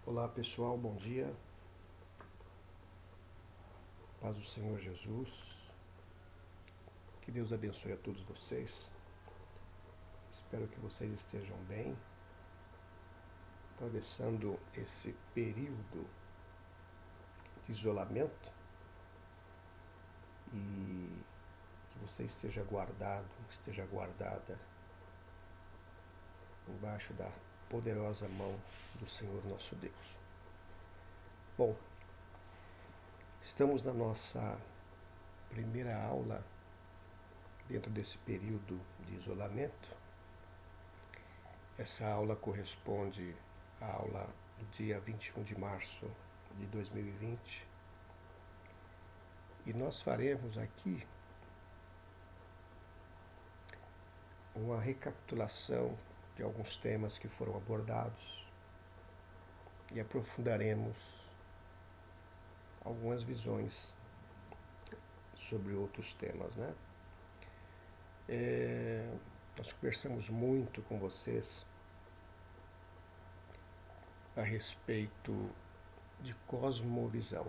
Olá pessoal, bom dia. Paz do Senhor Jesus. Que Deus abençoe a todos vocês. Espero que vocês estejam bem, atravessando esse período de isolamento e que você esteja guardado, esteja guardada embaixo da poderosa mão do Senhor nosso Deus. Bom, estamos na nossa primeira aula dentro desse período de isolamento. Essa aula corresponde à aula do dia 21 de março de 2020 e nós faremos aqui uma recapitulação de alguns temas que foram abordados e aprofundaremos algumas visões sobre outros temas, né? Nós conversamos muito com vocês a respeito de cosmovisão.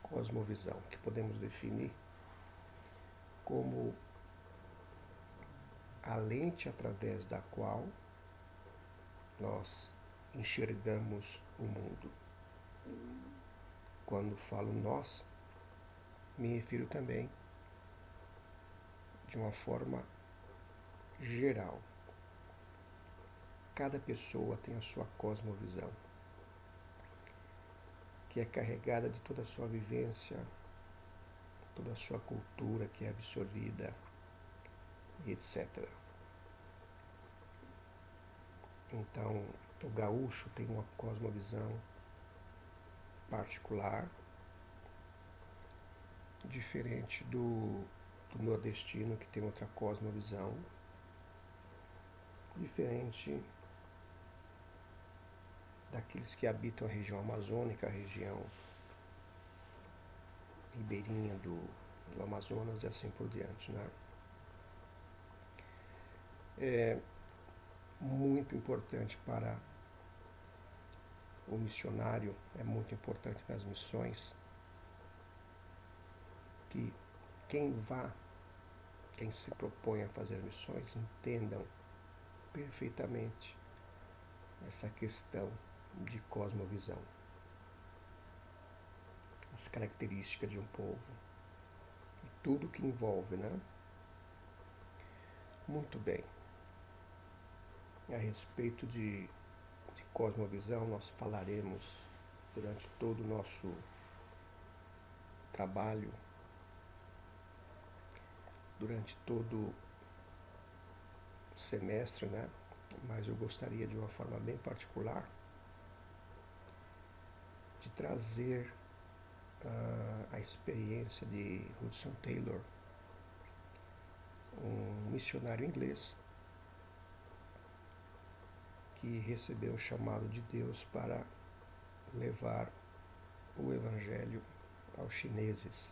Cosmovisão, que podemos definir como a lente através da qual nós enxergamos o mundo. Quando falo nós, me refiro também de uma forma geral. Cada pessoa tem a sua cosmovisão, que é carregada de toda a sua vivência, toda a sua cultura que é absorvida, etc. Então, o gaúcho tem uma cosmovisão particular, diferente do nordestino, que tem outra cosmovisão, diferente daqueles que habitam a região amazônica, a região ribeirinha do Amazonas e assim por diante, né? É muito importante para o missionário, é muito importante nas missões, que quem se propõe a fazer missões, entendam perfeitamente essa questão de cosmovisão, as características de um povo e tudo que envolve, né? Muito bem. A respeito de cosmovisão, nós falaremos durante todo o nosso trabalho, durante todo o semestre, né? Mas eu gostaria de uma forma bem particular de trazer a experiência de Hudson Taylor, um missionário inglês que recebeu o chamado de Deus para levar o Evangelho aos chineses.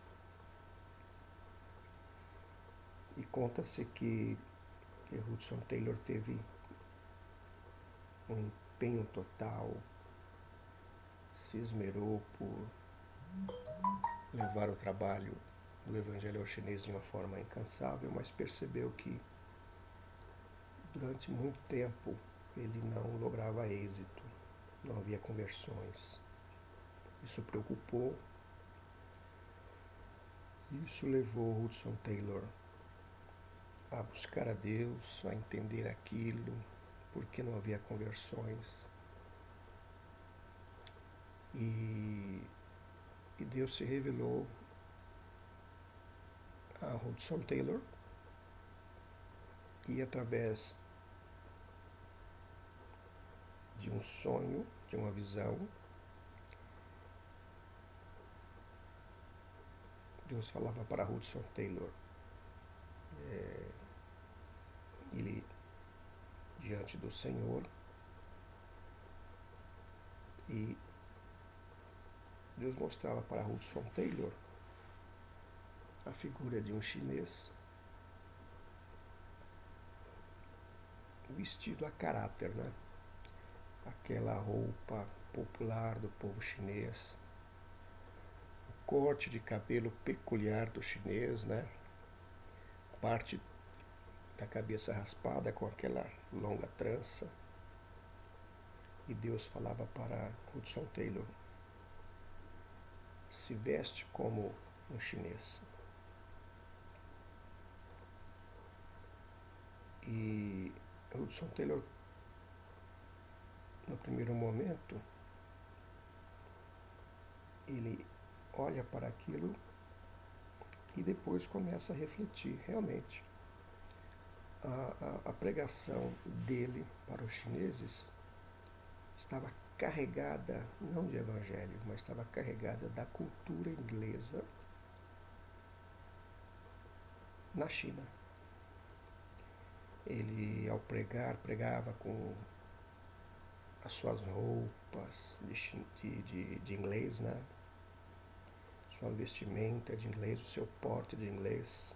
E conta-se que Hudson Taylor teve um empenho total, se esmerou por levar o trabalho do Evangelho aos chineses de uma forma incansável, mas percebeu que durante muito tempo ele não lograva êxito, não havia conversões. Isso preocupou, isso levou Hudson Taylor a buscar a Deus, a entender aquilo, porque não havia conversões. E Deus se revelou a Hudson Taylor e através de um sonho, de uma visão, Deus falava para Hudson Taylor, ele diante do Senhor, e Deus mostrava para Hudson Taylor a figura de um chinês vestido a caráter, né? aquela roupa popular do povo chinês, o corte de cabelo peculiar do chinês, né? Parte da cabeça raspada com aquela longa trança. E Deus falava para Hudson Taylor: se veste como um chinês. E Hudson Taylor, no primeiro momento, ele olha para aquilo e depois começa a refletir. Realmente, a pregação dele para os chineses estava carregada, não de evangelho, mas estava carregada da cultura inglesa na China. Ele, ao pregar, pregava com as suas roupas de inglês, né? Sua vestimenta de inglês, o seu porte de inglês.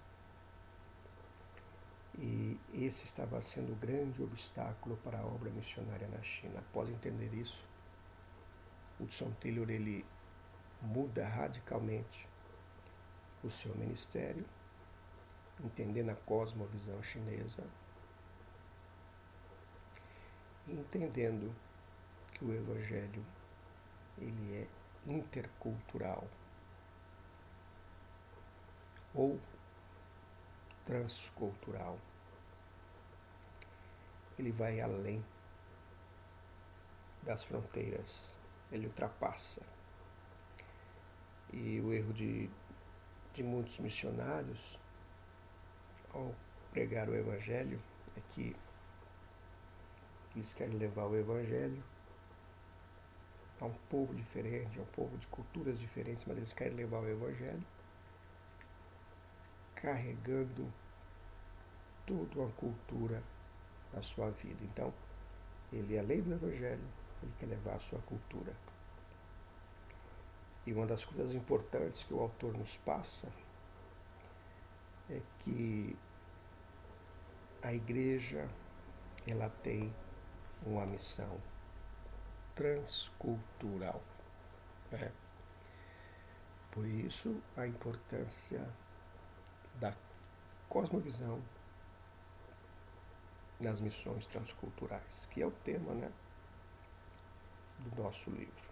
E esse estava sendo o grande obstáculo para a obra missionária na China. Após entender isso, Hudson Taylor ele muda radicalmente o seu ministério, entendendo a cosmovisão chinesa e entendendo que o Evangelho ele é intercultural ou transcultural. Ele vai além das fronteiras, ele ultrapassa. E o erro de muitos missionários ao pregar o Evangelho é que eles querem levar o Evangelho a um povo diferente, a um povo de culturas diferentes, mas eles querem levar o Evangelho carregando toda uma cultura na sua vida. Então, ele, além do Evangelho, ele quer levar a sua cultura. E uma das coisas importantes que o autor nos passa é que a igreja ela tem uma missão transcultural. Né? Por isso, a importância da cosmovisão nas missões transculturais, que é o tema, né, do nosso livro.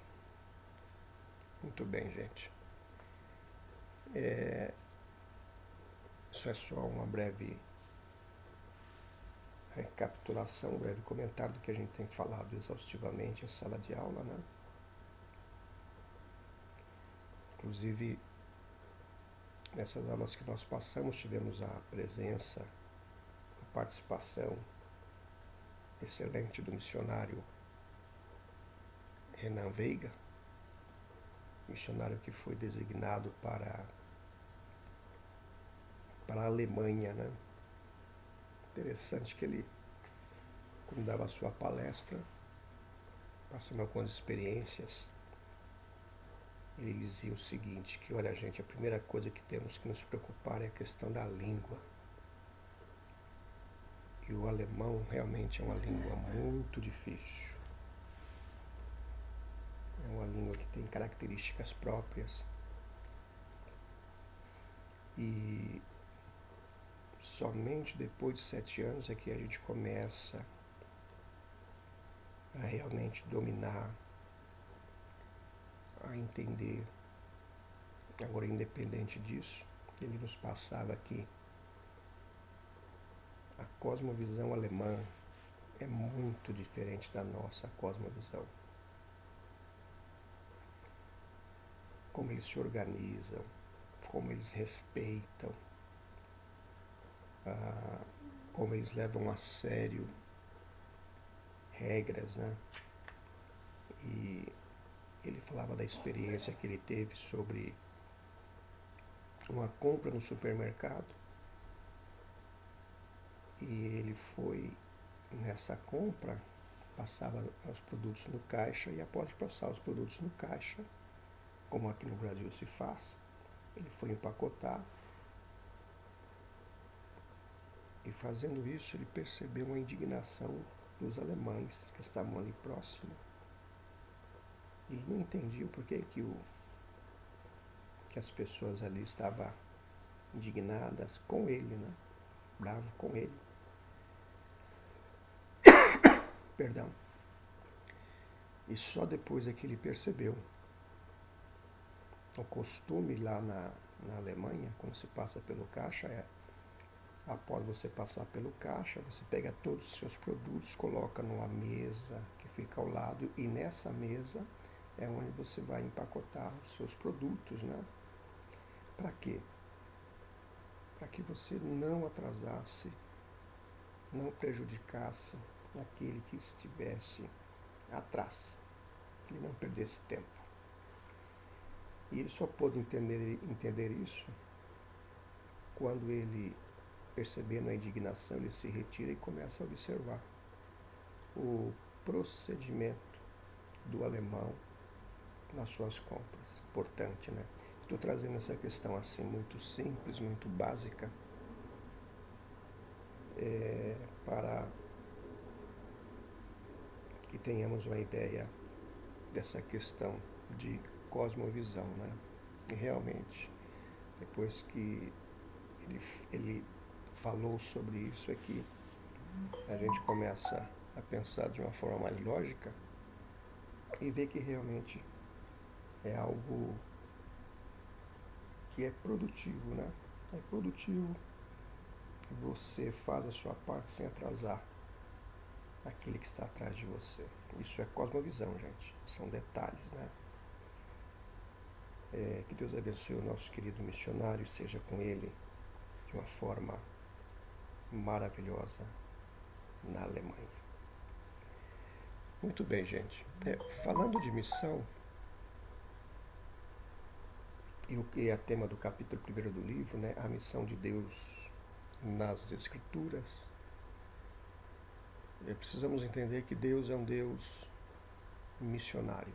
Muito bem, gente. Isso é só uma breve recapitulação, um breve comentário do que a gente tem falado exaustivamente em sala de aula, né? Inclusive, nessas aulas que nós passamos, tivemos a presença, a participação excelente do missionário Renan Veiga, missionário que foi designado para a Alemanha, né? Interessante que ele, quando dava a sua palestra, passando algumas experiências, ele dizia o seguinte, que olha gente, a primeira coisa que temos que nos preocupar é a questão da língua. E o alemão realmente é uma língua muito difícil. É uma língua que tem características próprias. E somente depois de 7 anos é que a gente começa a realmente dominar, a entender. Agora, independente disso, ele nos passava que a cosmovisão alemã é muito diferente da nossa cosmovisão. Como eles se organizam, como eles respeitam, como eles levam a sério regras, né? E ele falava da experiência que ele teve sobre uma compra no supermercado. E ele foi nessa compra, passava os produtos no caixa e após passar os produtos no caixa, como aqui no Brasil se faz, ele foi empacotar e fazendo isso ele percebeu uma indignação dos alemães que estavam ali próximo. E não entendiam por que que as pessoas ali estavam indignadas com ele, né? Bravo com ele. Perdão. E só depois é que ele percebeu. O costume lá na Alemanha, quando se passa pelo caixa, após você passar pelo caixa, você pega todos os seus produtos, coloca numa mesa que fica ao lado, e nessa mesa é onde você vai empacotar os seus produtos, né? Para quê? Para que você não atrasasse, não prejudicasse aquele que estivesse atrás, que ele não perdesse tempo. E ele só pôde entender isso quando ele, percebendo a indignação, ele se retira e começa a observar o procedimento do alemão nas suas compras. Importante, né? Estou trazendo essa questão assim muito simples, muito básica, para que tenhamos uma ideia dessa questão de cosmovisão, né? E realmente, depois que ele falou sobre isso, é que a gente começa a pensar de uma forma mais lógica e ver que realmente é algo que é produtivo, né? É produtivo, você faz a sua parte sem atrasar aquele que está atrás de você. Isso é cosmovisão, gente. São detalhes, né? Que Deus abençoe o nosso querido missionário, seja com ele de uma forma maravilhosa na Alemanha. Muito bem, gente. Falando de missão, e o que é tema do capítulo 1 do livro, né? A missão de Deus nas Escrituras. Precisamos entender que Deus é um Deus missionário.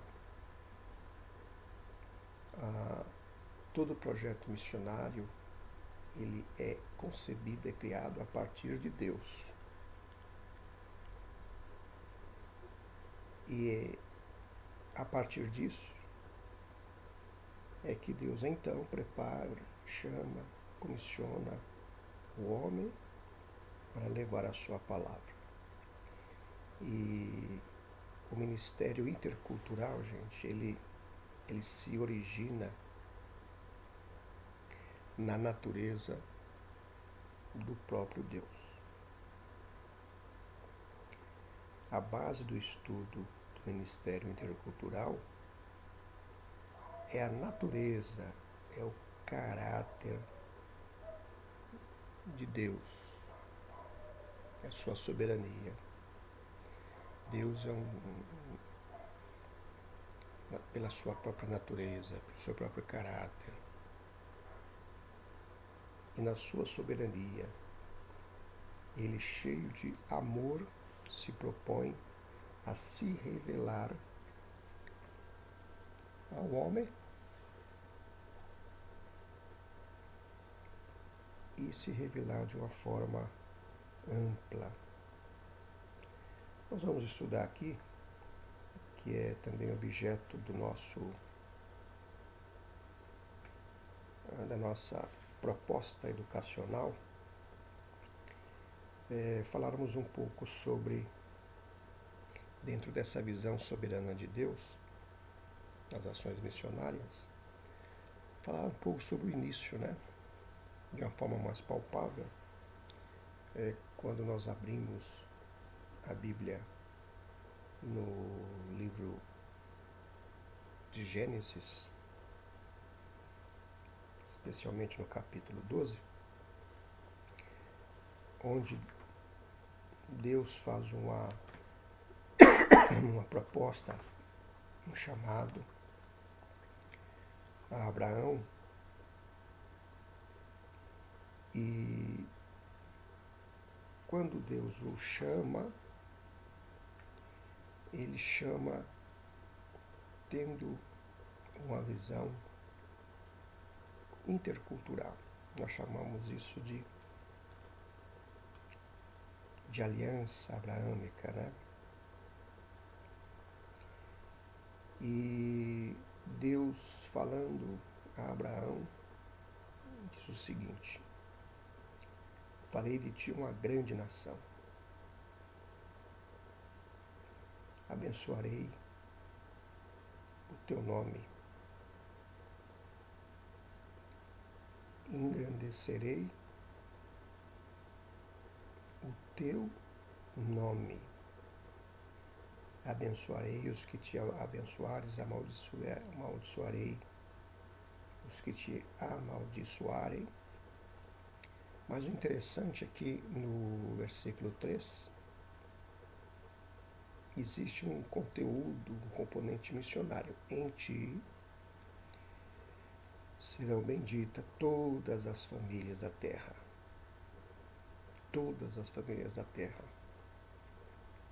Todo projeto missionário, ele é concebido, é criado a partir de Deus. E a partir disso é que Deus então prepara, chama, comissiona o homem para levar a sua palavra. E o ministério intercultural, gente, ele se origina na natureza do próprio Deus. A base do estudo do ministério intercultural é a natureza, é o caráter de Deus, é a sua soberania. Deus pela sua própria natureza, pelo seu próprio caráter, e na sua soberania, ele, cheio de amor, se propõe a se revelar ao homem e se revelar de uma forma ampla. Nós vamos estudar aqui, que é também objeto da nossa proposta educacional, falarmos um pouco sobre, dentro dessa visão soberana de Deus, as ações missionárias, falar um pouco sobre o início, né? De uma forma mais palpável, quando nós abrimos a Bíblia no livro de Gênesis, especialmente no capítulo 12, onde Deus faz uma proposta, um chamado a Abraão, e quando Deus o chama, ele chama tendo uma visão intercultural. Nós chamamos isso de de aliança abraâmica, né? E Deus falando a Abraão diz o seguinte: farei de ti uma grande nação, abençoarei o teu nome, engrandecerei o teu nome, abençoarei os que te abençoares, amaldiçoarei os que te amaldiçoarem. Mas o interessante é que no versículo 3 existe um conteúdo, um componente missionário. Em ti serão benditas todas as famílias da terra. Todas as famílias da terra.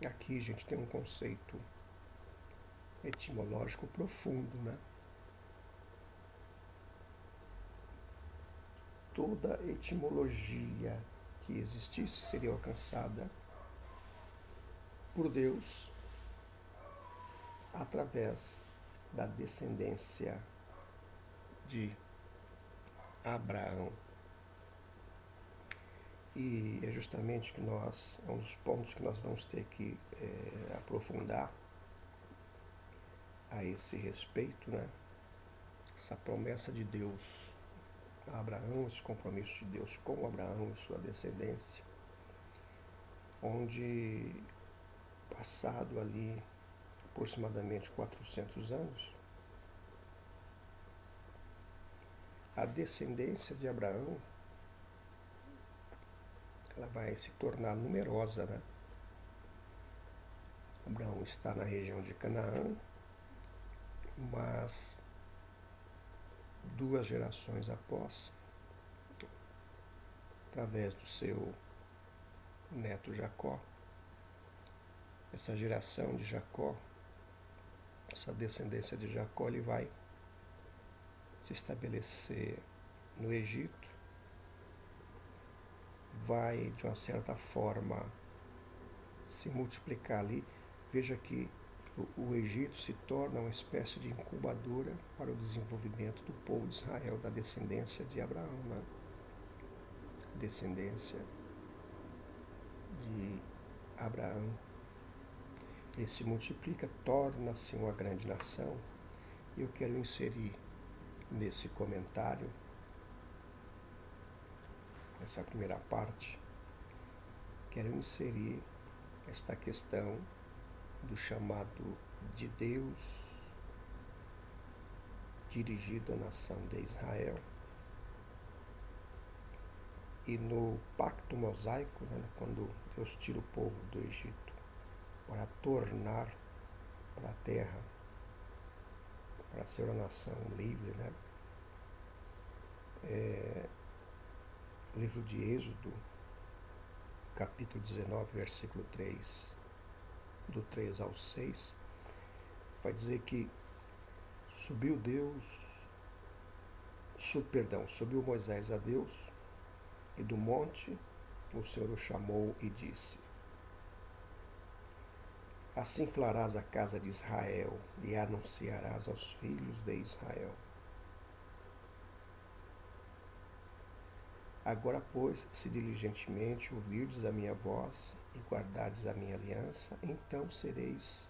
Aqui, gente, tem um conceito etimológico profundo, né? Toda etimologia que existisse seria alcançada por Deus através da descendência de Abraão. E é justamente que um dos pontos que nós vamos ter que aprofundar a esse respeito, né? Essa promessa de Deus a Abraão, esse compromisso de Deus com Abraão e sua descendência, onde, passado ali aproximadamente 400 anos, a descendência de Abraão ela vai se tornar numerosa, né? Abraão está na região de Canaã, mas 2 gerações após, através do seu neto Jacó, essa geração de Jacó, essa descendência de Jacó, ele vai se estabelecer no Egito, vai de uma certa forma se multiplicar ali. Veja que o Egito se torna uma espécie de incubadora para o desenvolvimento do povo de Israel, da descendência de Abraão, né? Descendência de Abraão. Ele se multiplica, torna-se uma grande nação. E eu quero inserir nesse comentário, nessa primeira parte, quero inserir esta questão do chamado de Deus dirigido à nação de Israel. E no pacto mosaico, né, quando Deus tira o povo do Egito para tornar para a terra, para ser uma nação livre, né? Livro de Êxodo, capítulo 19, versículo 3, do 3 ao 6, vai dizer que subiu Moisés a Deus, e do monte o Senhor o chamou e disse: assim falarás à casa de Israel e anunciarás aos filhos de Israel. Agora, pois, se diligentemente ouvirdes a minha voz e guardardes a minha aliança, então sereis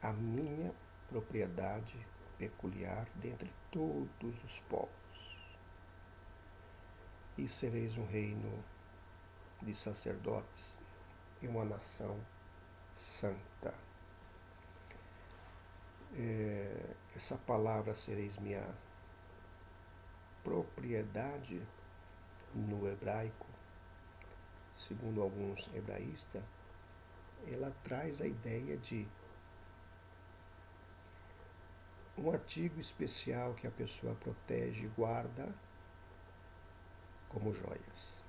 a minha propriedade peculiar dentre todos os povos, e sereis um reino de sacerdotes e uma nação santa. Essa palavra sereis minha propriedade no hebraico, segundo alguns hebraístas, ela traz a ideia de um artigo especial que a pessoa protege e guarda como joias.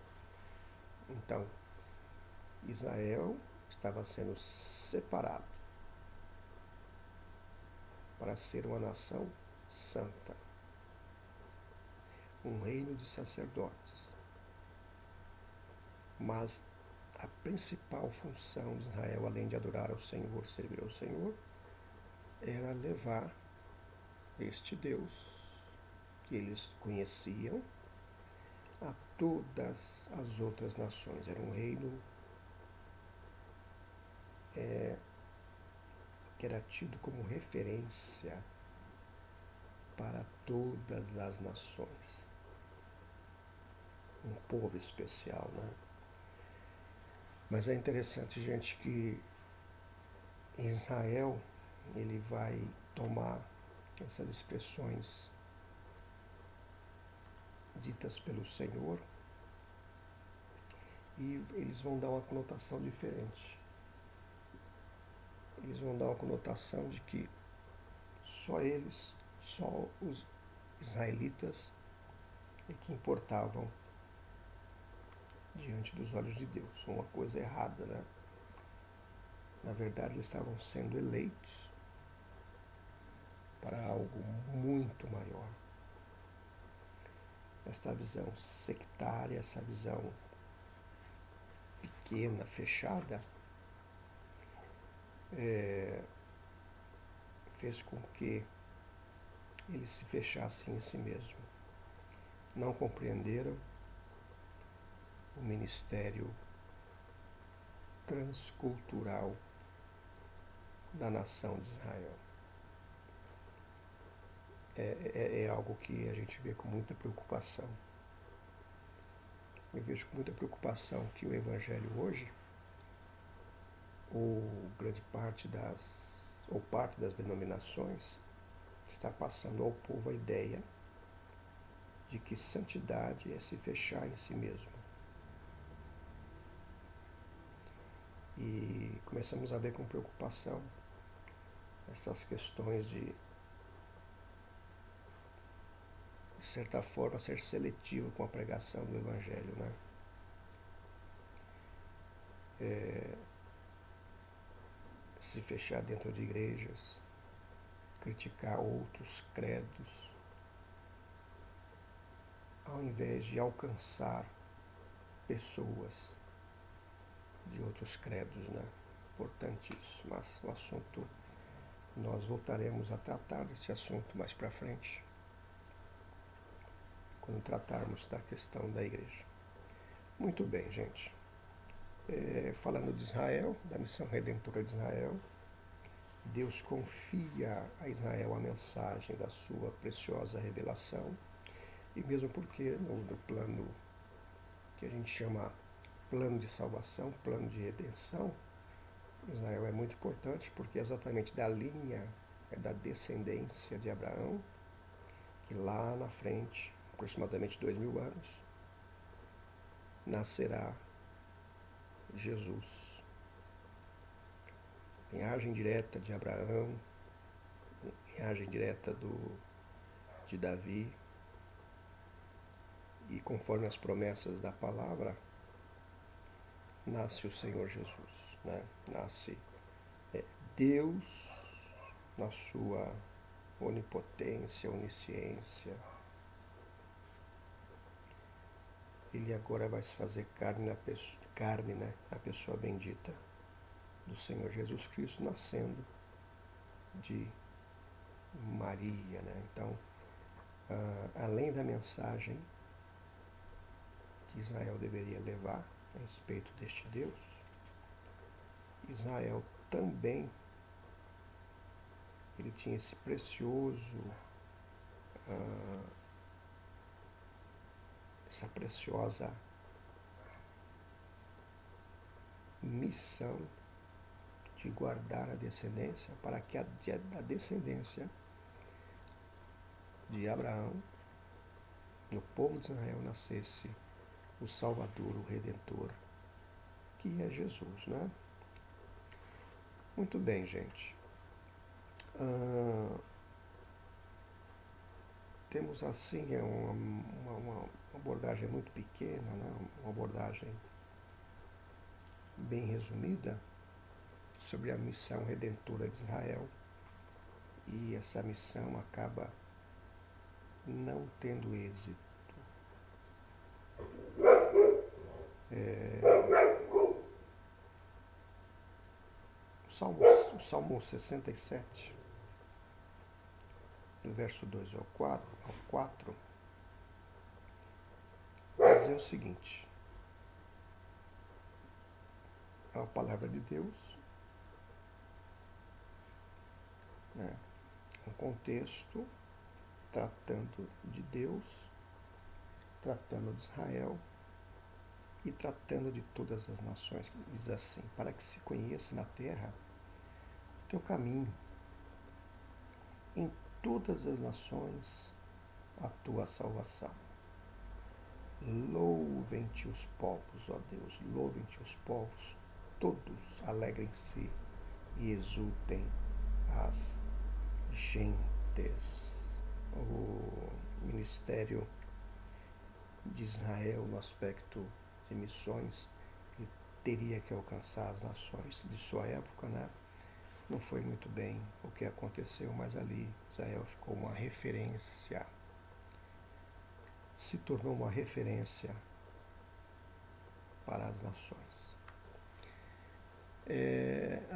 Então, Israel estava sendo separado para ser uma nação santa, um reino de sacerdotes. Mas a principal função de Israel, além de adorar ao Senhor, servir ao Senhor, era levar este Deus que eles conheciam a todas as outras nações. Era um reino que era tido como referência para todas as nações. Um povo especial, né? Mas é interessante, gente, que Israel, ele vai tomar essas expressões ditas pelo Senhor e eles vão dar uma conotação diferente. Eles vão dar uma conotação de que só eles, só os israelitas é que importavam diante dos olhos de Deus. Uma coisa errada, né? Na verdade, eles estavam sendo eleitos para algo muito maior. Esta visão sectária, essa visão pequena, fechada, fez com que eles se fechassem em si mesmo. Não compreenderam o ministério transcultural da nação de Israel. É algo que a gente vê com muita preocupação. Eu vejo com muita preocupação que o Evangelho hoje, ou grande parte ou parte das denominações, está passando ao povo a ideia de que santidade é se fechar em si mesmo. E começamos a ver com preocupação essas questões de certa forma, ser seletivo com a pregação do Evangelho, né? Se fechar dentro de igrejas, criticar outros credos, ao invés de alcançar pessoas de outros credos, né? Importante isso, mas o assunto, nós voltaremos a tratar desse assunto mais para frente, quando tratarmos da questão da igreja. Muito bem, gente. Falando de Israel, da missão redentora de Israel, Deus confia a Israel a mensagem da sua preciosa revelação, e mesmo porque no plano que a gente chama plano de salvação, plano de redenção, Israel é muito importante porque é exatamente da linha, da descendência de Abraão, que lá na frente, aproximadamente 2000 anos, nascerá Jesus. Linhagem direta de Abraão, linhagem direta de Davi, e conforme as promessas da palavra, nasce o Senhor Jesus, né? Nasce Deus na sua onipotência, onisciência. Ele agora vai se fazer carne, né? A pessoa bendita do Senhor Jesus Cristo, nascendo de Maria, né? Então, além da mensagem que Israel deveria levar a respeito deste Deus, Israel também, ele tinha esse precioso, essa preciosa missão de guardar a descendência, para que a descendência de Abraão, no povo de Israel, nascesse o Salvador, o Redentor, que é Jesus, né? Muito bem, gente. Temos assim uma abordagem muito pequena, né? Uma abordagem bem resumida sobre a missão redentora de Israel, e essa missão acaba não tendo êxito. Salmo 67, do verso 2 ao 4, vai dizer o seguinte: é a palavra de Deus, né? Um contexto tratando de Deus, tratando de Israel e tratando de todas as nações. Diz assim: para que se conheça na terra o teu caminho, em todas as nações a tua salvação. Louvem-te os povos, ó Deus, louvem-te os povos, todos alegrem-se e exultem as gentes. O ministério de Israel, no aspecto de missões, ele teria que alcançar as nações de sua época, né? Não foi muito bem o que aconteceu, mas ali Israel ficou uma referência, se tornou uma referência para as nações.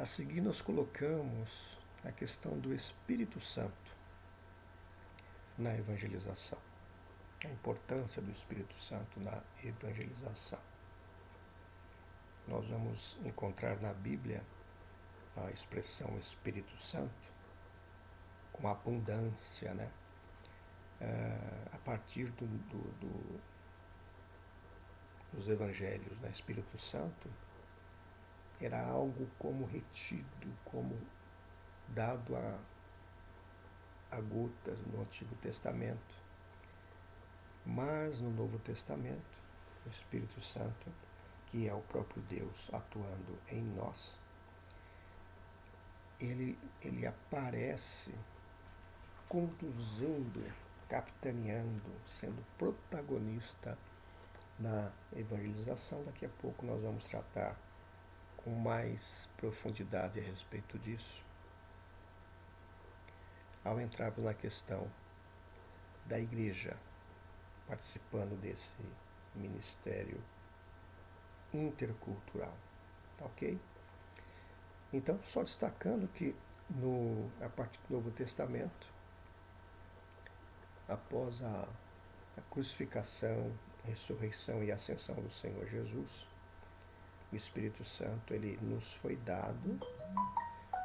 A seguir nós colocamos a questão do Espírito Santo na evangelização, a importância do Espírito Santo na evangelização. Nós vamos encontrar na Bíblia a expressão Espírito Santo com abundância, né? A partir dos evangelhos, né? Espírito Santo era algo como retido, como dado a gotas no Antigo Testamento. Mas no Novo Testamento, o Espírito Santo, que é o próprio Deus atuando em nós, ele aparece conduzindo, capitaneando, sendo protagonista na evangelização. Daqui a pouco nós vamos tratar com mais profundidade a respeito disso, ao entrarmos na questão da igreja participando desse ministério intercultural, tá ok? Então, só destacando que a partir do Novo Testamento, após a crucificação, ressurreição e ascensão do Senhor Jesus, o Espírito Santo ele nos foi dado,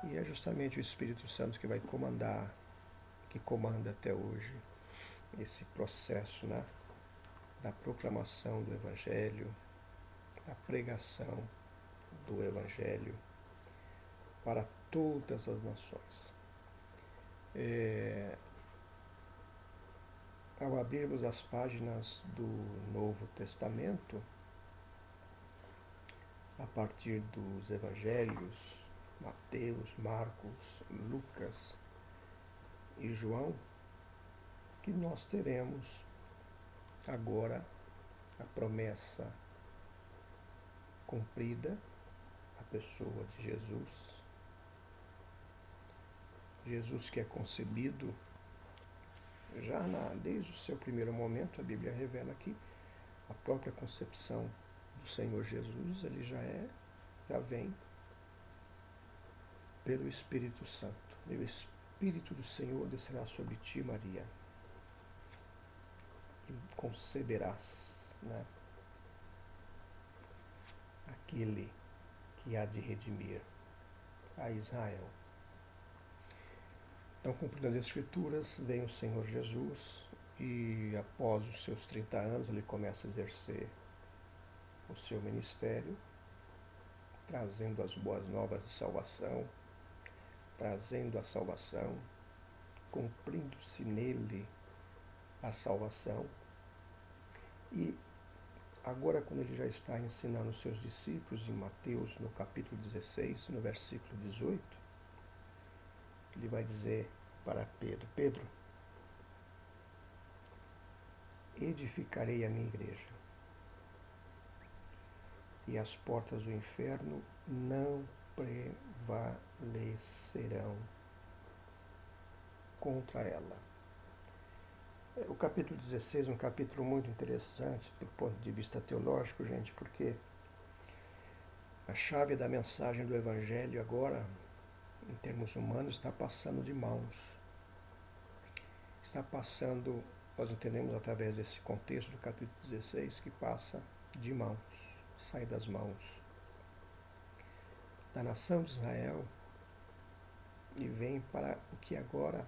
e é justamente o Espírito Santo que vai comandar, que comanda até hoje esse processo, né, da proclamação do Evangelho, da pregação do Evangelho para todas as nações. Ao abrirmos as páginas do Novo Testamento, a partir dos Evangelhos, Mateus, Marcos, Lucas e João, que nós teremos agora a promessa cumprida, a pessoa de Jesus. Jesus que é concebido já desde o seu primeiro momento. A Bíblia revela que a própria concepção do Senhor Jesus, ele já vem pelo Espírito Santo. E o Espírito do Senhor descerá sobre ti, Maria, e conceberás, né, aquele que há de redimir a Israel. Então, cumprindo as Escrituras, vem o Senhor Jesus e, após os seus 30 anos, ele começa a exercer o seu ministério, trazendo as boas novas de salvação, trazendo a salvação, cumprindo-se nele a salvação. E agora, quando ele já está ensinando os seus discípulos, em Mateus, no capítulo 16, no versículo 18, ele vai dizer para Pedro: Pedro, edificarei a minha igreja, e as portas do inferno não prevalecerão contra ela. O capítulo 16 é um capítulo muito interessante do ponto de vista teológico, gente, porque a chave da mensagem do Evangelho agora em termos humanos, está passando de mãos. Está passando, nós entendemos através desse contexto do capítulo 16, que passa de mãos, sai das mãos da nação de Israel e vem para o que agora,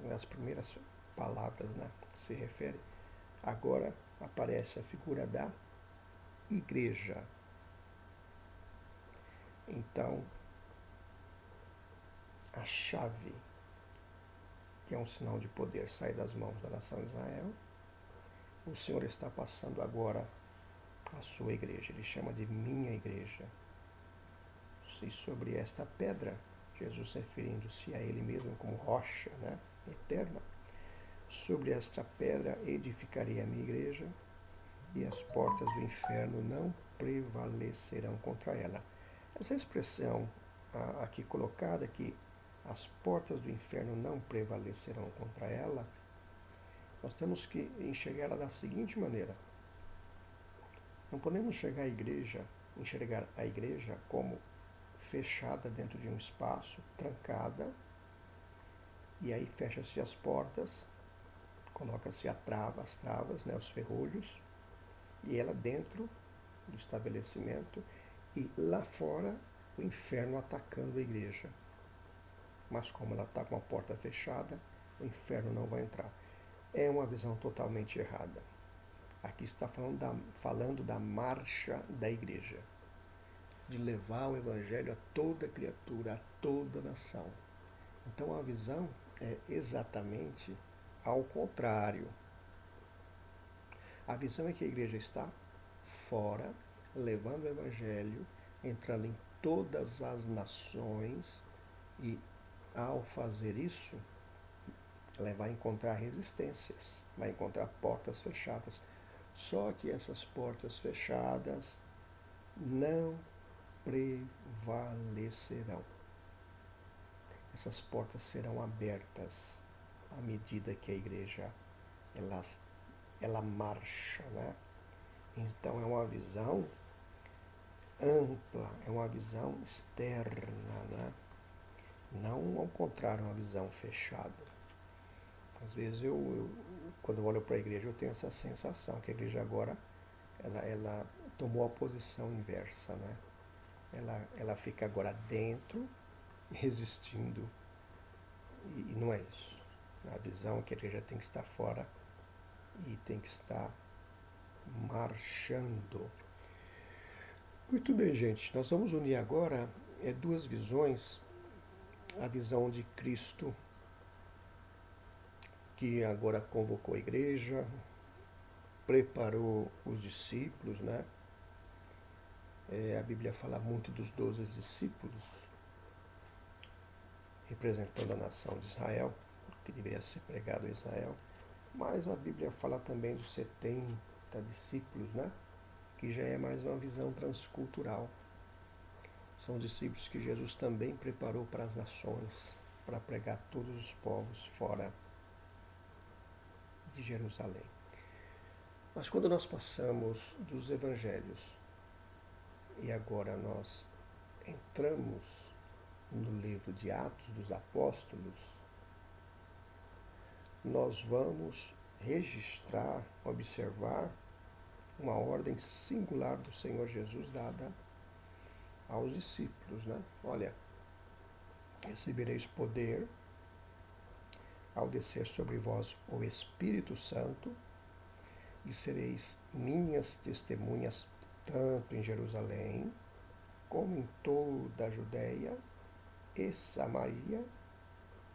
nas primeiras palavras, né, se refere, agora aparece a figura da igreja. Então, a chave, que é um sinal de poder, sai das mãos da nação de Israel. O Senhor está passando agora a sua igreja. Ele chama de minha igreja. E sobre esta pedra, Jesus referindo-se a ele mesmo como rocha, né, eterna, sobre esta pedra edificarei a minha igreja e as portas do inferno não prevalecerão contra ela. Essa expressão aqui colocada, que as portas do inferno não prevalecerão contra ela, nós temos que enxergá-la da seguinte maneira. Não podemos enxergar a igreja como fechada dentro de um espaço, trancada, e aí fecha-se as portas, coloca-se as travas, né, os ferrolhos, e ela dentro do estabelecimento, e lá fora o inferno atacando a igreja. Mas como ela está com a porta fechada, o inferno não vai entrar. É uma visão totalmente errada. Aqui está falando da marcha da igreja, de levar o evangelho a toda criatura, a toda nação. Então a visão é exatamente ao contrário. A visão é que a igreja está fora, levando o evangelho, entrando em todas as nações, e ao fazer isso, ela vai encontrar resistências, vai encontrar portas fechadas. Só que essas portas fechadas não prevalecerão. Essas portas serão abertas à medida que a igreja ela marcha, né? Então é uma visão ampla, é uma visão externa, né? Não ao contrário, uma visão fechada. Às vezes quando eu olho para a igreja, eu tenho essa sensação que a igreja agora ela tomou a posição inversa, né? Ela fica agora dentro, resistindo, e não é isso. A visão é que a igreja tem que estar fora e tem que estar marchando. Muito bem, gente. Nós vamos unir agora duas visões. A visão de Cristo, que agora convocou a igreja, preparou os discípulos, né? A Bíblia fala muito dos 12 discípulos, representando a nação de Israel, que deveria ser pregado a Israel. Mas a Bíblia fala também dos 70 discípulos, né? Que já é mais uma visão transcultural. São discípulos que Jesus também preparou para as nações, para pregar todos os povos fora de Jerusalém. Mas quando nós passamos dos evangelhos e agora nós entramos no livro de Atos dos Apóstolos, nós vamos registrar, observar uma ordem singular do Senhor Jesus dada aos discípulos, né? Olha, recebereis poder ao descer sobre vós o Espírito Santo, e sereis minhas testemunhas tanto em Jerusalém, como em toda a Judéia e Samaria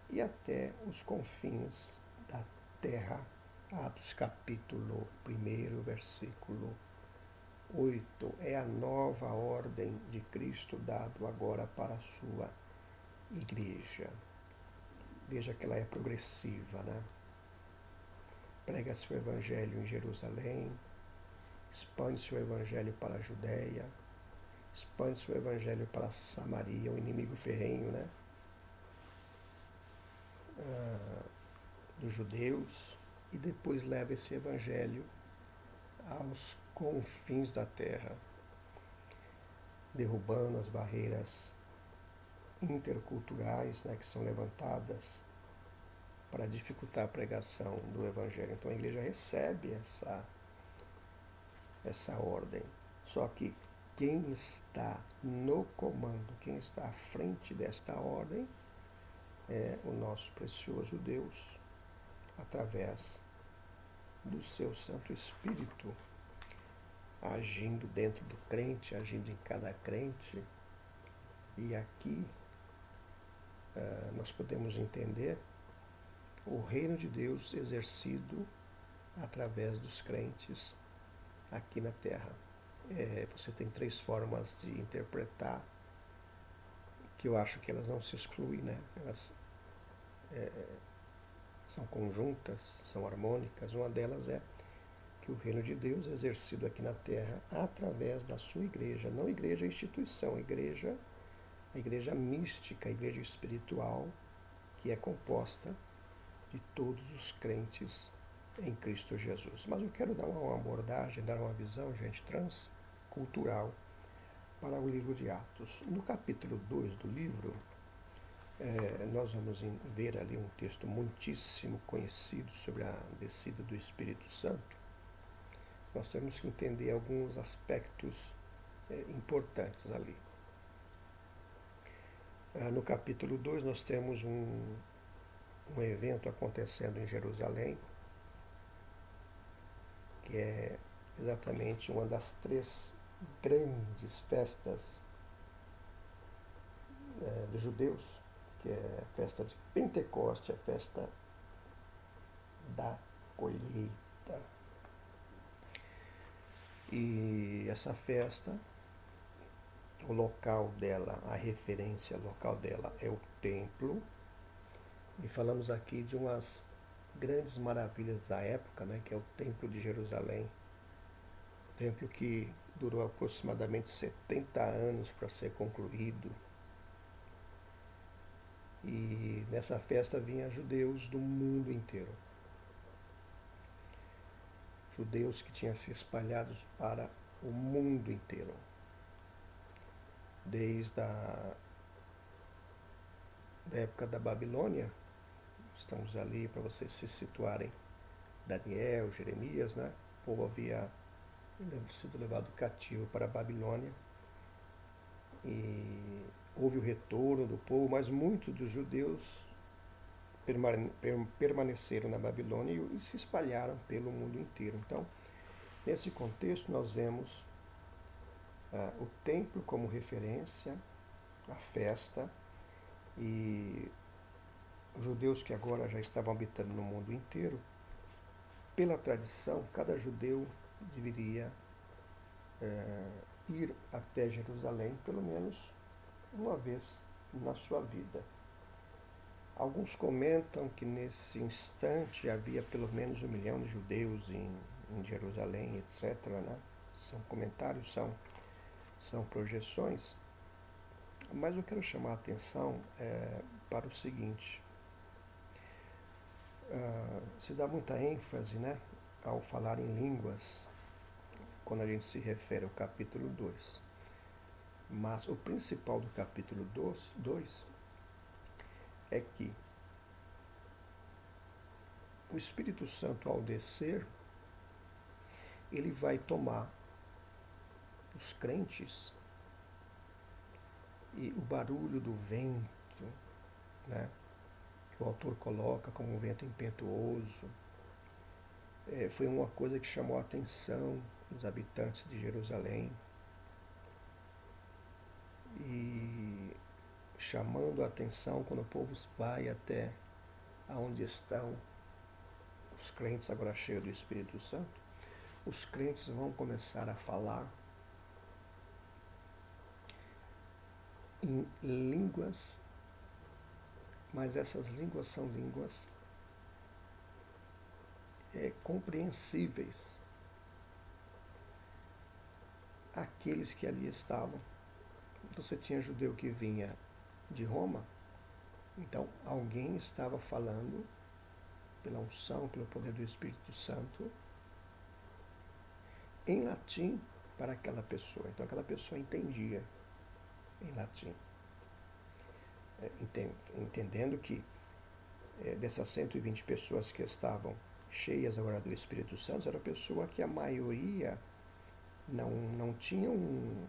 e até os confins da terra. Atos capítulo 1, versículo 8. É a nova ordem de Cristo dado agora para a sua igreja. Veja que ela é progressiva, né? Prega-se o evangelho em Jerusalém, expande-se o evangelho para a Judéia, expande-se o evangelho para Samaria, o inimigo ferrenho, né? Dos judeus, e depois leva esse evangelho aos confins da terra, derrubando as barreiras interculturais, né, que são levantadas para dificultar a pregação do Evangelho. Então a igreja recebe essa ordem. Só que quem está no comando, quem está à frente desta ordem, é o nosso precioso Deus, através do seu Santo Espírito, agindo dentro do crente, agindo em cada crente. E aqui nós podemos entender o reino de Deus exercido através dos crentes aqui na Terra. Você tem 3 formas de interpretar, que eu acho que elas não se excluem, né? Elas são conjuntas, são harmônicas. Uma delas é que o reino de Deus é exercido aqui na Terra através da sua igreja, não igreja instituição, a igreja mística, a igreja espiritual, que é composta de todos os crentes em Cristo Jesus. Mas eu quero dar uma abordagem, dar uma visão, gente, transcultural para o livro de Atos. No capítulo 2 do livro, nós vamos ver ali um texto muitíssimo conhecido sobre a descida do Espírito Santo. Nós temos que entender alguns aspectos importantes ali. No capítulo 2 nós temos um evento acontecendo em Jerusalém, que é exatamente uma das 3 grandes festas dos judeus, que é a festa de Pentecoste, a festa da colheita. E essa festa, o local dela, a referência local dela é o templo. E falamos aqui de umas grandes maravilhas da época, né, que é o Templo de Jerusalém. Templo que durou aproximadamente 70 anos para ser concluído. E nessa festa vinham judeus do mundo inteiro. Judeus que tinham se espalhado para o mundo inteiro. Desde a época da Babilônia, estamos ali para vocês se situarem, Daniel, Jeremias, né? O povo havia sido levado cativo para a Babilônia e houve o retorno do povo, mas muitos dos judeus permaneceram na Babilônia e se espalharam pelo mundo inteiro. Então, nesse contexto, nós vemos o templo como referência, a festa, e os judeus que agora já estavam habitando no mundo inteiro, pela tradição, cada judeu deveria ir até Jerusalém pelo menos uma vez na sua vida. Alguns comentam que nesse instante havia pelo menos 1 milhão de judeus em Jerusalém, etc. Né? São comentários, são projeções, mas eu quero chamar a atenção para o seguinte. Se dá muita ênfase, né, ao falar em línguas quando a gente se refere ao capítulo 2. Mas o principal do capítulo 2 é que o Espírito Santo, ao descer, ele vai tomar os crentes e o barulho do vento, né, que o autor coloca como um vento impetuoso, foi uma coisa que chamou a atenção dos habitantes de Jerusalém. E chamando a atenção quando o povo vai até onde estão os crentes agora cheios do Espírito Santo, os crentes vão começar a falar em línguas, mas essas línguas são línguas compreensíveis àqueles que ali estavam. Você tinha judeu que vinha de Roma, então alguém estava falando pela unção, pelo poder do Espírito Santo, em latim para aquela pessoa. Então aquela pessoa entendia em latim. entendendo que dessas 120 pessoas que estavam cheias agora do Espírito Santo, era pessoa que a maioria não tinha um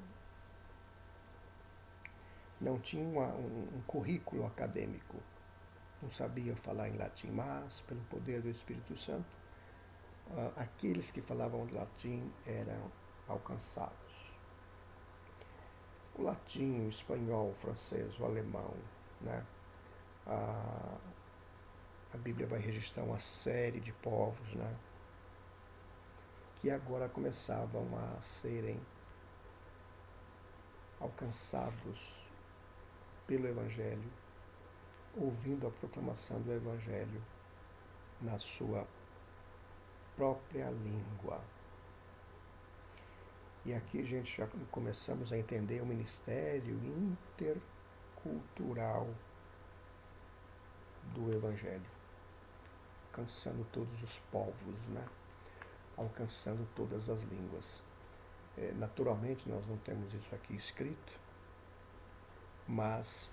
currículo acadêmico, não sabia falar em latim, mas pelo poder do Espírito Santo, aqueles que falavam latim eram alcançados. O latim, o espanhol, o francês, o alemão, né? A Bíblia vai registrar uma série de povos, né? Que agora começavam a serem alcançados pelo Evangelho, ouvindo a proclamação do Evangelho na sua própria língua. E aqui a gente já começamos a entender o ministério intercultural do Evangelho, alcançando todos os povos, né? Alcançando todas as línguas. Naturalmente nós não temos isso aqui escrito, mas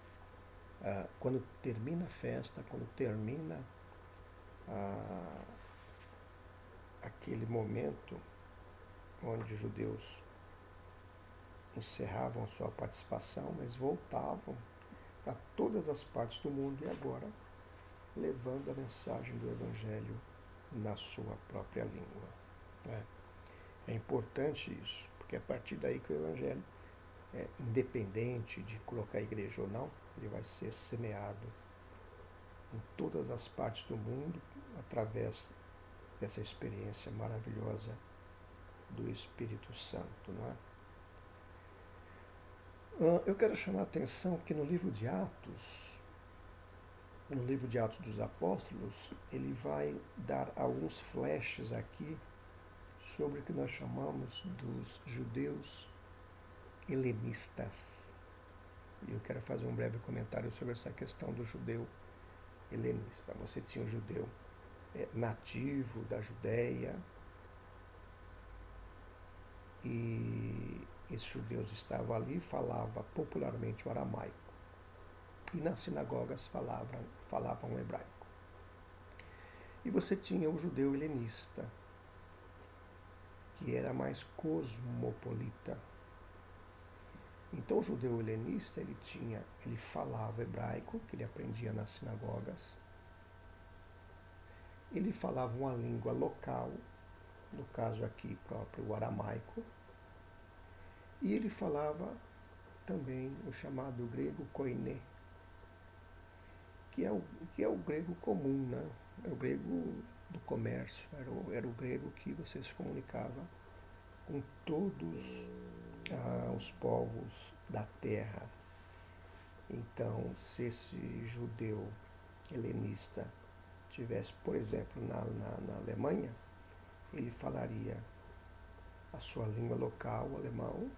quando termina a festa, quando termina aquele momento onde os judeus encerravam sua participação, mas voltavam a todas as partes do mundo e agora levando a mensagem do Evangelho na sua própria língua. É importante isso, porque é a partir daí que o Evangelho, independente de colocar a igreja ou não, ele vai ser semeado em todas as partes do mundo através dessa experiência maravilhosa do Espírito Santo, não é? Eu quero chamar a atenção que no livro de Atos dos Apóstolos, ele vai dar alguns flashes aqui sobre o que nós chamamos dos judeus helenistas. E eu quero fazer um breve comentário sobre essa questão do judeu helenista. Você tinha o judeu nativo da Judéia, e esses judeus estavam ali e falavam popularmente o aramaico. E nas sinagogas falavam o hebraico. E você tinha o judeu helenista, que era mais cosmopolita. Então o judeu helenista, ele falava hebraico, que ele aprendia nas sinagogas. Ele falava uma língua local, no caso aqui próprio o aramaico, e ele falava também o chamado grego koiné, que é o grego comum, né? É o grego do comércio, era o grego que você se comunicava com todos os povos da terra. Então, se esse judeu helenista tivesse, por exemplo, na Alemanha, ele falaria a sua língua local, o alemão,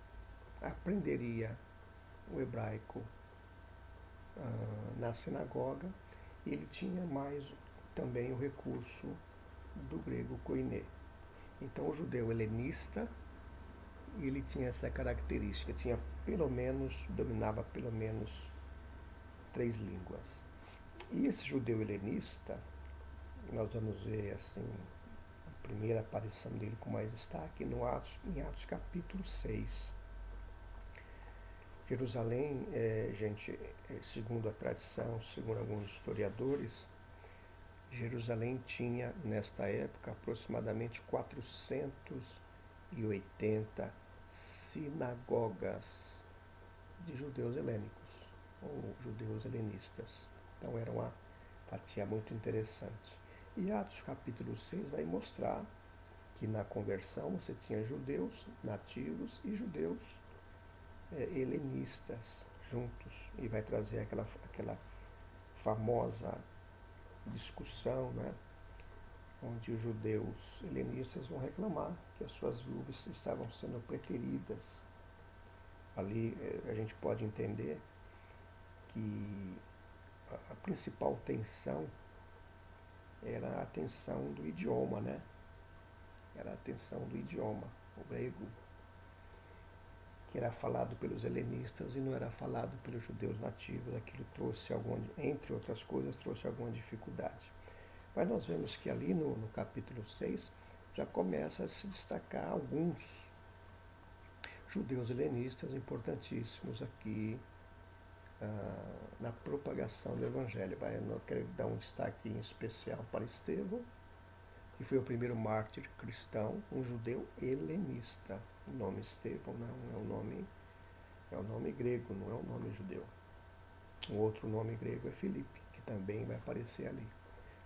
aprenderia o hebraico na sinagoga, e ele tinha mais também o recurso do grego koiné. Então o judeu helenista, ele tinha essa característica, dominava pelo menos 3 línguas. E esse judeu helenista, nós vamos ver assim, a primeira aparição dele com mais destaque em Atos capítulo 6. Jerusalém, segundo a tradição, segundo alguns historiadores, Jerusalém tinha, nesta época, aproximadamente 480 sinagogas de judeus helênicos, ou judeus helenistas. Então era uma fatia muito interessante. E Atos capítulo 6 vai mostrar que na conversão você tinha judeus nativos e judeus helenistas juntos, e vai trazer aquela famosa discussão, né, onde os judeus helenistas vão reclamar que as suas viúvas estavam sendo preteridas. Ali a gente pode entender que a principal tensão era a tensão do idioma, né? Era a tensão do idioma, o grego, que era falado pelos helenistas e não era falado pelos judeus nativos. Aquilo trouxe entre outras coisas, trouxe alguma dificuldade. Mas nós vemos que ali no capítulo 6 já começa a se destacar alguns judeus helenistas importantíssimos aqui na propagação do Evangelho. Eu quero dar um destaque em especial para Estevão, que foi o primeiro mártir cristão, um judeu helenista. O nome Estevão é um nome grego, não é um nome judeu. Um outro nome grego é Filipe, que também vai aparecer ali.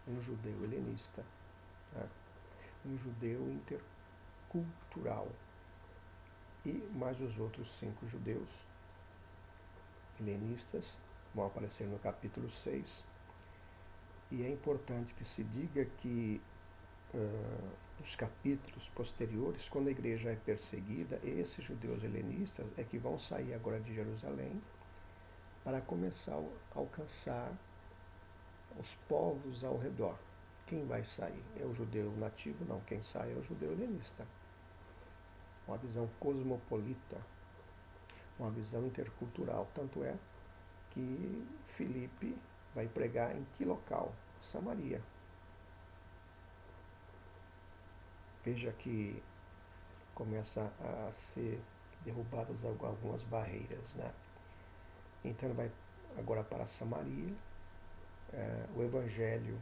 Um judeu helenista, né? Um judeu intercultural. E mais os outros 5 judeus helenistas vão aparecer no capítulo 6. E é importante que se diga que nos capítulos posteriores, quando a igreja é perseguida, esses judeus helenistas é que vão sair agora de Jerusalém para começar a alcançar os povos ao redor. Quem vai sair? É o judeu nativo? Não, quem sai é o judeu helenista. Uma visão cosmopolita, uma visão intercultural. Tanto é que Filipe vai pregar em que local? Samaria. Veja que começa a ser derrubadas algumas barreiras, né? Então ele vai agora para Samaria. O Evangelho,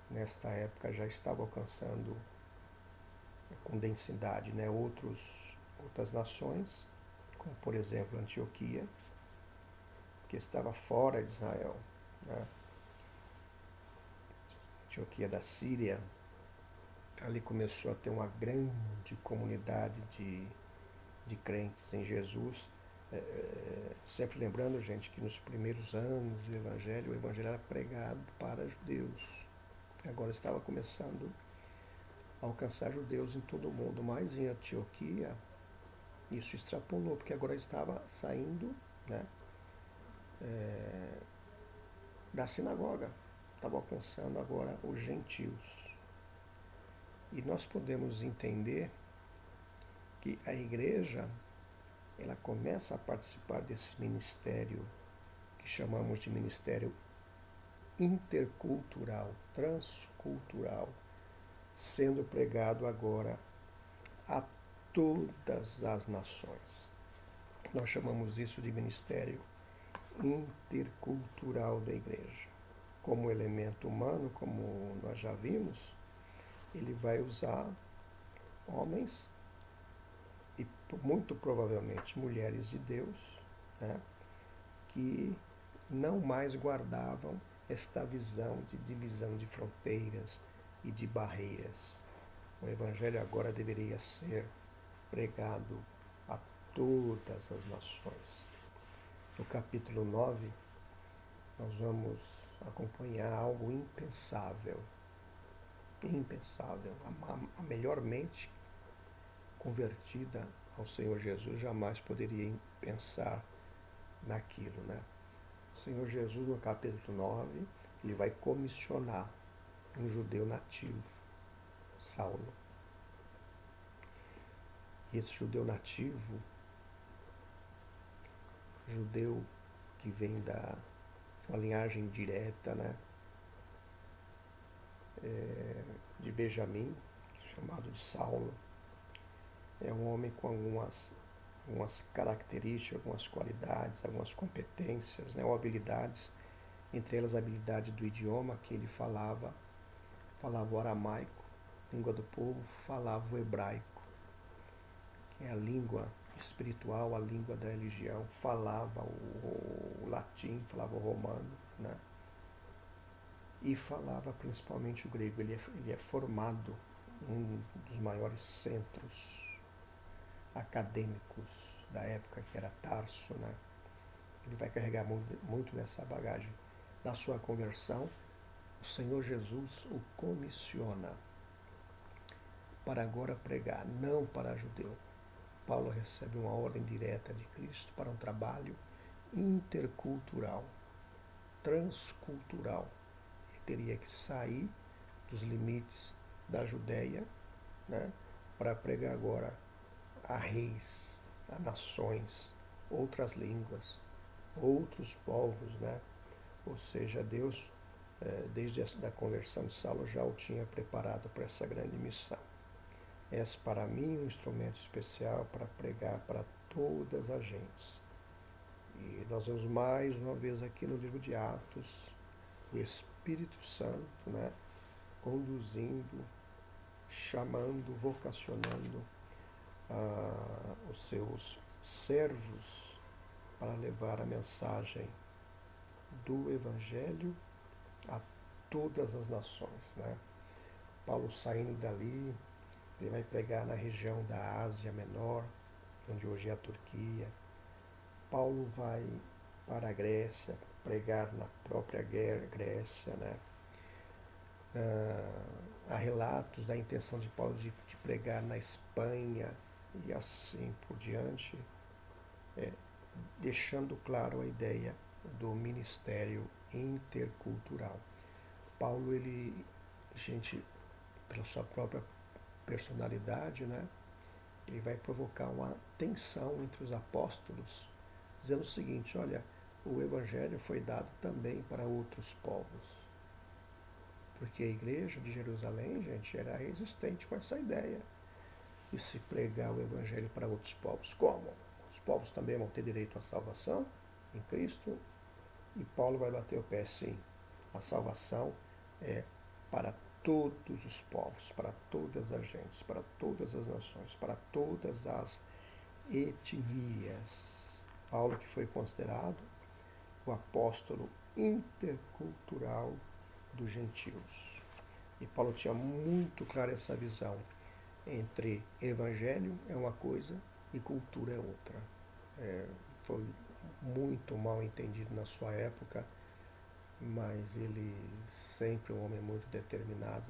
nesta época, já estava alcançando com densidade, né, outras nações, como por exemplo Antioquia, que estava fora de Israel, né? Antioquia da Síria. Ali começou a ter uma grande comunidade de crentes em Jesus. Sempre lembrando, gente, que nos primeiros anos do Evangelho, o Evangelho era pregado para judeus. Agora estava começando a alcançar judeus em todo o mundo, mas em Antioquia isso extrapolou, porque agora estava saindo, né, da sinagoga, estava alcançando agora os gentios. E nós podemos entender que a igreja, ela começa a participar desse ministério que chamamos de ministério intercultural, transcultural, sendo pregado agora a todas as nações. Nós chamamos isso de ministério intercultural da igreja. Como elemento humano, como nós já vimos, ele vai usar homens e muito provavelmente mulheres de Deus, né, que não mais guardavam esta visão de divisão de fronteiras e de barreiras. O Evangelho agora deveria ser pregado a todas as nações. No capítulo 9, nós vamos acompanhar algo impensável. Impensável. A melhor mente convertida ao Senhor Jesus jamais poderia pensar naquilo, né? O Senhor Jesus, no capítulo 9, ele vai comissionar um judeu nativo, Saulo. E esse judeu nativo, judeu que vem da uma linhagem direta, né, de Benjamim, chamado de Saulo, é um homem com algumas características, algumas qualidades, algumas competências, né, ou habilidades, entre elas a habilidade do idioma que ele falava o aramaico, língua do povo, falava o hebraico, que é a língua espiritual, a língua da religião, falava o latim, falava o romano, né? E falava principalmente o grego. Ele é formado em um dos maiores centros acadêmicos da época, que era Tarso, né? Ele vai carregar muito dessa bagagem. Na sua conversão, o Senhor Jesus o comissiona para agora pregar, não para judeu. Paulo recebe uma ordem direta de Cristo para um trabalho intercultural, transcultural. Ele teria que sair dos limites da Judéia, né, para pregar agora a reis, a nações, outras línguas, outros povos, né? Ou seja, Deus, desde a conversão de Saulo, já o tinha preparado para essa grande missão. És para mim um instrumento especial para pregar para todas as gentes. E nós vemos mais uma vez aqui no livro de Atos, o Espírito Santo, né, conduzindo, chamando, vocacionando os seus servos para levar a mensagem do Evangelho a todas as nações, né? Paulo saindo dali, ele vai pregar na região da Ásia Menor, onde hoje é a Turquia. Paulo vai para a Grécia, pregar na própria Grécia, né? Há relatos da intenção de Paulo de pregar na Espanha e assim por diante, deixando claro a ideia do ministério intercultural. Paulo, gente, pela sua própria personalidade, né, ele vai provocar uma tensão entre os apóstolos, dizendo o seguinte: olha, o evangelho foi dado também para outros povos. Porque a igreja de Jerusalém, gente, era resistente com essa ideia de se pregar o evangelho para outros povos. Como? Os povos também vão ter direito à salvação em Cristo? E Paulo vai bater o pé, sim. A salvação é para todos os povos, para todas as gentes, para todas as nações, para todas as etnias. Paulo, que foi considerado o apóstolo intercultural dos gentios. E Paulo tinha muito clara essa visão entre evangelho é uma coisa e cultura é outra. Foi muito mal entendido na sua época, mas ele, sempre um homem muito determinado,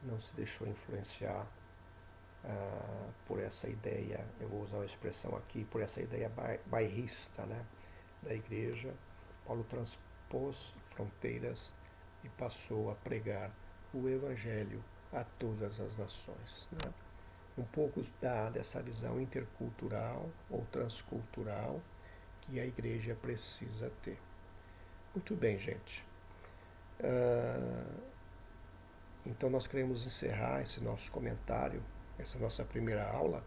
não se deixou influenciar por essa ideia, eu vou usar a expressão aqui, por essa ideia bairrista, né, da igreja. Paulo transpôs fronteiras e passou a pregar o evangelho a todas as nações, né? Um pouco dessa visão intercultural ou transcultural que a igreja precisa ter. Muito bem, gente. Então nós queremos encerrar esse nosso comentário, essa nossa primeira aula,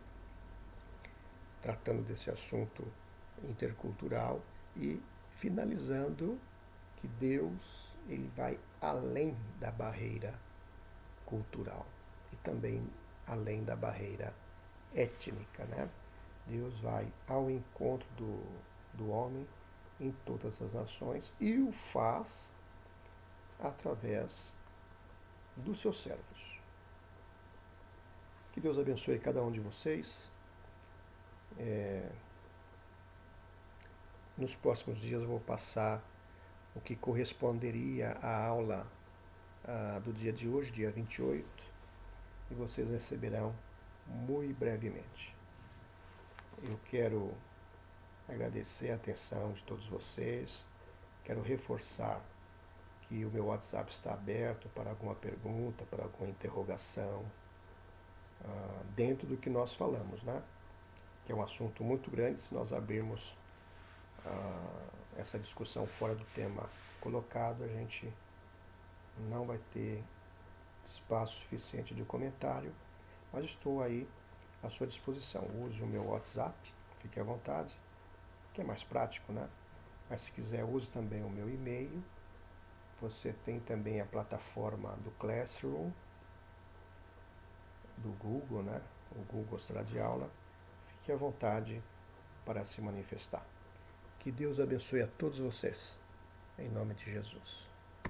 tratando desse assunto intercultural e finalizando que Deus, ele vai além da barreira cultural e também além da barreira étnica, né? Deus vai ao encontro do homem em todas as nações e o faz através dos seus servos. Que Deus abençoe cada um de vocês. Nos próximos dias eu vou passar o que corresponderia à aula do dia de hoje, dia 28, e vocês receberão muito brevemente. Eu quero agradecer a atenção de todos vocês, quero reforçar que o meu WhatsApp está aberto para alguma pergunta, para alguma interrogação, dentro do que nós falamos, né? Que é um assunto muito grande. Se nós abrirmos essa discussão fora do tema colocado, a gente não vai ter espaço suficiente de comentário, mas estou aí à sua disposição. Use o meu WhatsApp, fique à vontade, que é mais prático, né? Mas se quiser, use também o meu e-mail. Você tem também a plataforma do Classroom, do Google, né? O Google Sala de Aula. Fique à vontade para se manifestar. Que Deus abençoe a todos vocês, em nome de Jesus.